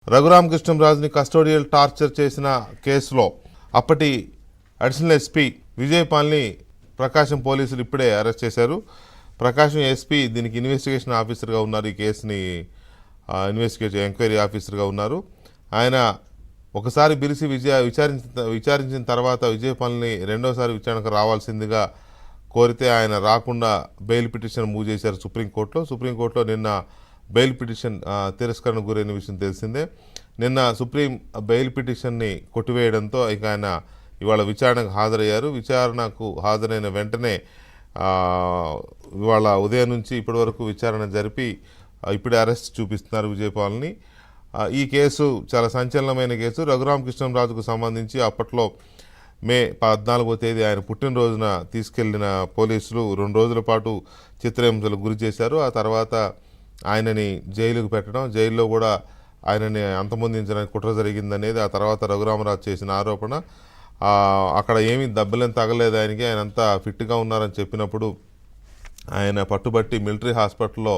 రఘురామకృష్ణంరాజుని custodial torture చేసిన కేసులో అప్పటి అడిషనల్ ఎస్పీ విజయపాల్ని ప్రకాశం పోలీసులు ఇప్పుడే అరెస్ట్ చేశారు. ప్రకాశం ఎస్పీ దీనికి ఇన్వెస్టిగేషన్ ఆఫీసర్గా ఉన్నారు. ఈ కేసుని ఎంక్వైరీ ఆఫీసర్గా ఉన్నారు. ఆయన ఒకసారి పిలిచి విచారించిన తర్వాత విజయపాల్ని రెండోసారి విచారణకు రావాల్సిందిగా కోరితే ఆయన రాకుండా బెయిల్ పిటిషన్ మూవ్ చేశారు సుప్రీంకోర్టులో. నిన్న బెయిల్ పిటిషన్ తిరస్కరణకు గురైన విషయం తెలిసిందే. నిన్న సుప్రీం బెయిల్ పిటిషన్ని కొట్టివేయడంతో ఇక ఆయన ఇవాళ విచారణకు హాజరయ్యారు. విచారణకు హాజరైన వెంటనే ఇవాళ ఉదయం నుంచి ఇప్పటి వరకు విచారణ జరిపి ఇప్పుడే అరెస్ట్ చూపిస్తున్నారు విజయపాల్ని. ఈ కేసు చాలా సంచలనమైన కేసు. రఘురామకృష్ణంరాజుకు సంబంధించి అప్పట్లో మే 14వ తేదీ ఆయన పుట్టినరోజున తీసుకెళ్లిన పోలీసులు 2 రోజుల పాటు చిత్రహింసలకు గురి చేశారు. ఆ తర్వాత ఆయనని జైలుకు పెట్టడం, జైల్లో కూడా ఆయనని అంతమొందించడానికి కుట్ర జరిగిందనేది ఆ తర్వాత రఘురామరాజు చేసిన ఆరోపణ. అక్కడ ఏమీ దెబ్బలేం తగలేదు ఆయనకి, ఆయన అంతా ఫిట్గా ఉన్నారని చెప్పినప్పుడు ఆయన పట్టుబట్టి మిలిటరీ హాస్పిటల్లో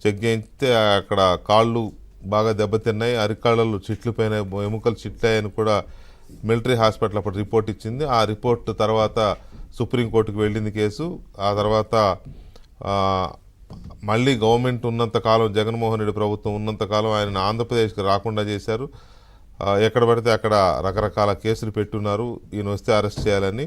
చెక్ చేయిస్తే అక్కడ కాళ్ళు బాగా దెబ్బతిన్నాయి, అరికాళ్ళలు చిట్లిపోయినాయి, ఎముకలు చిట్లాయని కూడా మిలిటరీ హాస్పిటల్ అప్పుడు రిపోర్ట్ ఇచ్చింది. ఆ రిపోర్ట్ తర్వాత సుప్రీంకోర్టుకు వెళ్ళింది కేసు. ఆ తర్వాత మళ్ళీ గవర్నమెంట్ ఉన్నంతకాలం, జగన్మోహన్ రెడ్డి ప్రభుత్వం ఉన్నంతకాలం ఆయన ఆంధ్రప్రదేశ్కి రాకుండా చేశారు. ఎక్కడ పడితే అక్కడ రకరకాల కేసులు పెట్టున్నారు ఈయన వస్తే అరెస్ట్ చేయాలని.